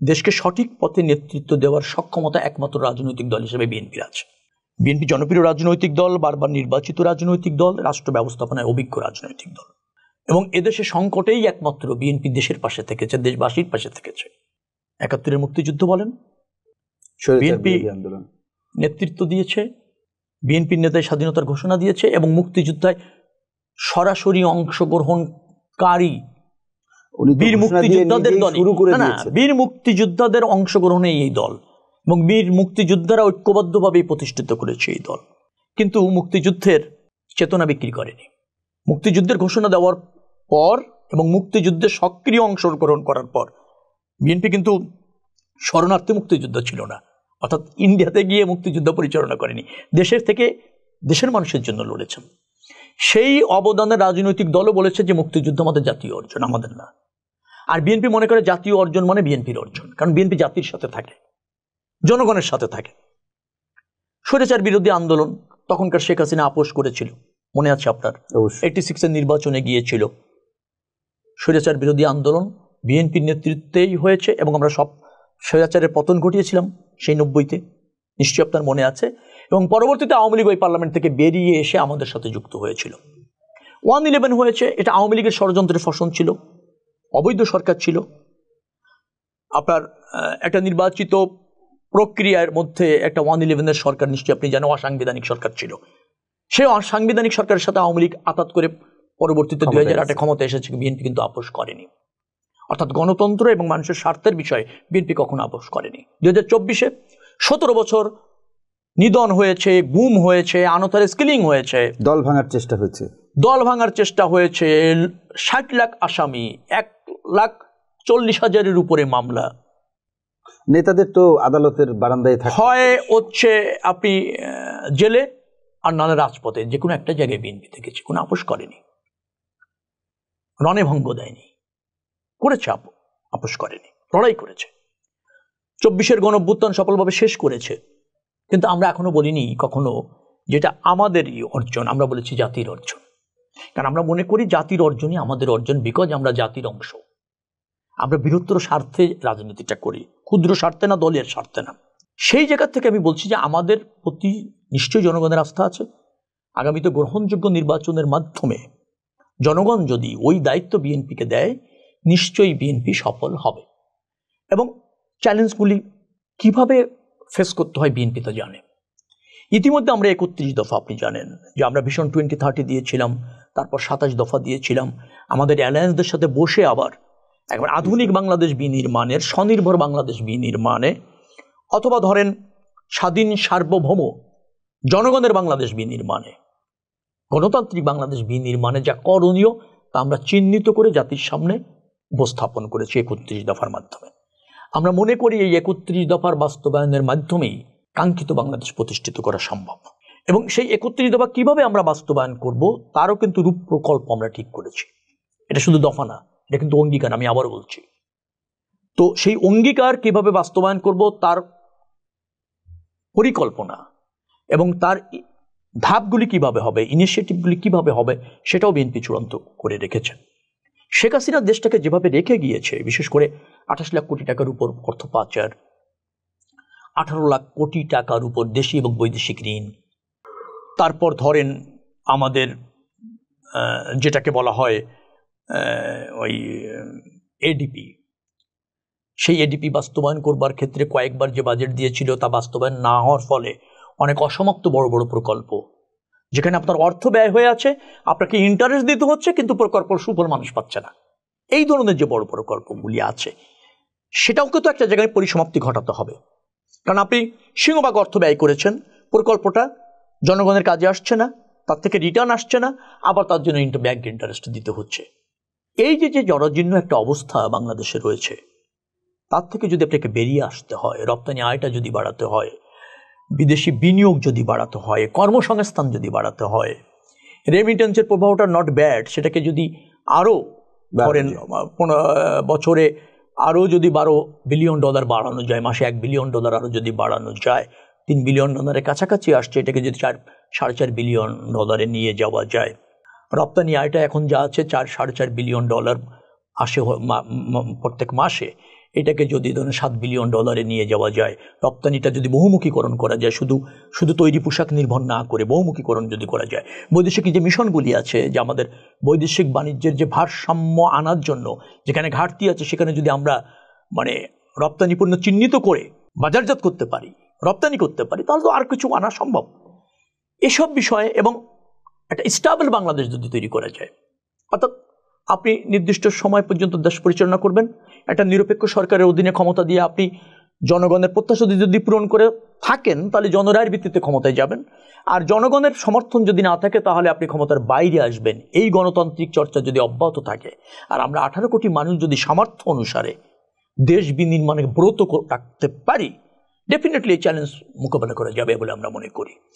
দেশকে সঠিক পথে নেতৃত্ব দেওয়ার সক্ষমতা একমাত্র রাজনৈতিক দল হিসেবে বিএনপির আছে। বিএনপি জনপ্রিয় রাজনৈতিক দল, বারবার নির্বাচিত রাজনৈতিক দল, রাষ্ট্র ব্যবস্থাপনায় অভিজ্ঞ রাজনৈতিক দল, এবং এদেশে সংকটেই একমাত্র বিএনপি দেশের পাশে থেকেছে, দেশবাসীর পাশে থেকেছে। ৭১-এর মুক্তিযুদ্ধ বলেন, বিএনপি আন্দোলন নেতৃত্ব দিয়েছে, বিএনপির নেতায় স্বাধীনতার ঘোষণা দিয়েছে, এবং মুক্তিযুদ্ধে সরাসরি অংশগ্রহণকারী বীর মুক্তিযোদ্ধাদের দল, বীর মুক্তিযোদ্ধাদের অংশগ্রহণে এই দল, এবং বীর মুক্তিযোদ্ধারা ঐক্যবদ্ধভাবে প্রতিষ্ঠিত করেছে এই দল। কিন্তু মুক্তিযুদ্ধের চেতনা বিক্রি করেনি। মুক্তিযুদ্ধের ঘোষণা দেওয়ার পর এবং মুক্তিযুদ্ধে সক্রিয় অংশগ্রহণ করার পর বিএনপি কিন্তু শরণার্থী মুক্তিযুদ্ধ ছিল না, অর্থাৎ ইন্ডিয়াতে গিয়ে মুক্তিযুদ্ধ পরিচালনা করেনি, দেশের থেকে দেশের মানুষের জন্য লড়েছেন। সেই অবদানের রাজনৈতিক দলও বলেছে যে মুক্তিযুদ্ধ আমাদের জাতীয় অর্জন, আমাদের না। আর বিএনপি মনে করে জাতীয় অর্জন মানে বিএনপির অর্জন, কারণ বিএনপি জাতির সাথে থাকে, জনগণের সাথে থাকে। স্বৈরাচার বিরোধী আন্দোলন, তখনকার শেখ হাসিনা আপোষ করেছিল, মনে আছে আপনার, 86-এর নির্বাচনে গিয়েছিল। স্বৈরাচার বিরোধী আন্দোলন বিএনপির নেতৃত্বেই হয়েছে, এবং আমরা সব স্বৈরাচারের পতন ঘটিয়েছিলাম সেই 90-তে, নিশ্চয়ই আপনার মনে আছে। এবং পরবর্তীতে আওয়ামী লীগ ওই পার্লামেন্ট থেকে বেরিয়ে এসে আমাদের সাথে যুক্ত হয়েছিল। 1-11 হয়েছে, এটা আওয়ামী লীগের ষড়যন্ত্রের ফসল ছিল, অবৈধ সরকার ছিল। আপনার একটা নির্বাচিত প্রক্রিয়ার মধ্যে একটা 1-11-এর সরকার, নিশ্চয়ই আপনি জানেন, অসাংবিধানিক সরকার ছিল। সেই অসাংবিধানিক সরকারের সাথে আওয়ামী লীগ আঘাত করে পরবর্তীতে 2008-এ ক্ষমতা এসেছে, বিএনপি কিন্তু আপোষ করেনি। অর্থাৎ গণতন্ত্র এবং মানুষের স্বার্থের বিষয়ে বিএনপি কখনো আপোষ করেনি। 2024-এ 17 বছর নিধন হয়েছে, গুম হয়েছে, আনতারে স্কিলিং হয়েছে, দল ভাঙার চেষ্টা হয়েছে, 60 লাখ আসামি, 1,40,000-এর উপরে মামলা। নেতাদের তো আদালতের বারান্দায় হয় হচ্ছে আপনি জেলে, আর নাহলে রাজপথে, যে কোনো একটা জায়গায় বিএনপি থেকেছে, কোনো আপোষ করেনি, রণে ভঙ্গ দেয়নি, করেছে আপোষ করেনি, লড়াই করেছে। 24-এর গণঅভ্যুত্থান সফলভাবে শেষ করেছে। কিন্তু আমরা এখনো বলিনি কখনো যেটা আমাদেরই অর্জন, আমরা বলেছি জাতির অর্জন। কারণ আমরা মনে করি জাতির অর্জনই আমাদের অর্জন, বিকজ আমরা জাতির অংশ। আমরা বৃহত্তর স্বার্থে রাজনীতিটা করি, ক্ষুদ্র স্বার্থে না, দলের স্বার্থে না। সেই জায়গা থেকে আমি বলছি যে আমাদের প্রতি নিশ্চয়ই জনগণের আস্থা আছে। আগামীতে গ্রহণযোগ্য নির্বাচনের মাধ্যমে জনগণ যদি ওই দায়িত্ব বিএনপিকে দেয়, নিশ্চয়ই বিএনপি সফল হবে। এবং চ্যালেঞ্জগুলি কিভাবে ফেস করতে হয় বিএনপি তো জানে। ইতিমধ্যে আমরা 31 দফা, আপনি জানেন যে আমরা ভিশন 2030 দিয়েছিলাম, তারপর 27 দফা দিয়েছিলাম। আমাদের অ্যালায়েন্সদের সাথে বসে আবার একবার আধুনিক বাংলাদেশ বিনির্মাণের, স্বনির্ভর বাংলাদেশ বিনির্মাণে, অথবা ধরেন স্বাধীন সার্বভৌম জনগণের বাংলাদেশ বিনির্মাণে, গণতান্ত্রিক বাংলাদেশ বিনির্মাণে যা করণীয় তা আমরা চিহ্নিত করে জাতির সামনে উপস্থাপন করেছি 31 দফার মাধ্যমে। আমরা মনে করি এই 31 দফার বাস্তবায়নের মাধ্যমেই কাঙ্ক্ষিত বাংলাদেশ প্রতিষ্ঠিত করা সম্ভব। এবং সেই 31 দফা কিভাবে আমরা বাস্তবায়ন করব তারও কিন্তু রূপ প্রকল্প আমরা ঠিক করেছি। এটা শুধু দফা না, এটা কিন্তু অঙ্গীকার, আমি আবার বলছি। তো সেই অঙ্গীকার কিভাবে বাস্তবায়ন করব তার পরিকল্পনা এবং তার ধাপগুলি কিভাবে হবে, ইনিশিয়েটিভগুলি কিভাবে হবে, সেটাও বিএনপি চূড়ান্ত করে রেখেছে। শেখ হাসিনা দেশটাকে যেভাবে রেখে গিয়েছে, বিশেষ করে 28 লাখ কোটি টাকার উপর অর্থ পাচার, 18 লাখ কোটি টাকার উপর দেশি এবং বৈদেশিক ঋণ, তারপর ধরেন আমাদের যেটাকে বলা হয় ওই এডিপি, সেই এডিপি বাস্তবায়ন করবার ক্ষেত্রে কয়েকবার যে বাজেট দিয়েছিল তা বাস্তবায়ন না হওয়ার ফলে অনেক অসমাপ্ত বড় বড় প্রকল্প, যেখানে আপনার অর্থ ব্যয় হয়ে আছে, আপনাকে ইন্টারেস্ট দিতে হচ্ছে, কিন্তু প্রকল্প সুফল মানুষ পাচ্ছে না। এই ধরনের যে বড় প্রকল্পগুলি আছে সেটাও কিন্তু একটা জায়গায় পরিসমাপ্তি ঘটাতে হবে। কারণ আপনি সিংহভাগ অর্থ ব্যয় করেছেন, প্রকল্পটা জনগণের কাজে আসছে না, তার থেকে রিটার্ন আসছে না, আবার তার জন্য ব্যাংক ইন্টারেস্ট দিতে হচ্ছে। এই যে জরাজীর্ণ একটা অবস্থা বাংলাদেশে রয়েছে, তার থেকে যদি আপনাকে বেরিয়ে আসতে হয়, রপ্তানি আয়টা যদি বাড়াতে হয়, বিদেশি বিনিয়োগ যদি বাড়াতে হয়, কর্মসংস্থান যদি বাড়াতে হয়, রেমিটেন্সের প্রভাবটা নট ব্যাড, সেটাকে যদি আরও ধরেন বছরে আরও যদি $12 বিলিয়ন বাড়ানো যায়, মাসে $1 বিলিয়ন আরও যদি বাড়ানো যায়, $3 বিলিয়ন কাছাকাছি আসছে, এটাকে যদি $4.5 বিলিয়ন নিয়ে যাওয়া যায়, রপ্তানি আয়টা এখন যা আছে $4-4.5 বিলিয়ন আসে প্রত্যেক মাসে, এটাকে যদি ধরুন $7 বিলিয়ন নিয়ে যাওয়া যায়, রপ্তানিটা যদি বহুমুখীকরণ করা যায়, শুধু তৈরি পোশাক নির্ভর না করে বহুমুখীকরণ যদি করা যায়, বৈদেশিক যে মিশনগুলি আছে, যে আমাদের বৈদেশিক বাণিজ্যের যে ভারসাম্য আনার জন্য যেখানে ঘাটতি আছে, সেখানে যদি আমরা রপ্তানি পণ্য চিহ্নিত করে বাজারজাত করতে পারি, রপ্তানি করতে পারি, তাহলে তো আর কিছু আনা সম্ভব। এসব বিষয়ে এবং একটা স্টেবল বাংলাদেশ যদি তৈরি করা যায়, অর্থাৎ আপনি নির্দিষ্ট সময় পর্যন্ত দেশ পরিচালনা করবেন, একটা নিরপেক্ষ সরকারের অধীনে ক্ষমতা দিয়ে আপনি জনগণের প্রত্যাশা যদি পূরণ করে থাকেন, তাহলে জনরায়ের ভিত্তিতে ক্ষমতায় যাবেন। আর জনগণের সমর্থন যদি না থাকে, তাহলে আপনি ক্ষমতার বাইরে আসবেন। এই গণতান্ত্রিক চর্চা যদি অব্যাহত থাকে, আর আমরা 18 কোটি মানুষ যদি সামর্থ্য অনুসারে দেশ বিনির্মাণে ব্রত রাখতে পারি, ডেফিনেটলি এই চ্যালেঞ্জ মোকাবেলা করা যাবে বলে আমরা মনে করি।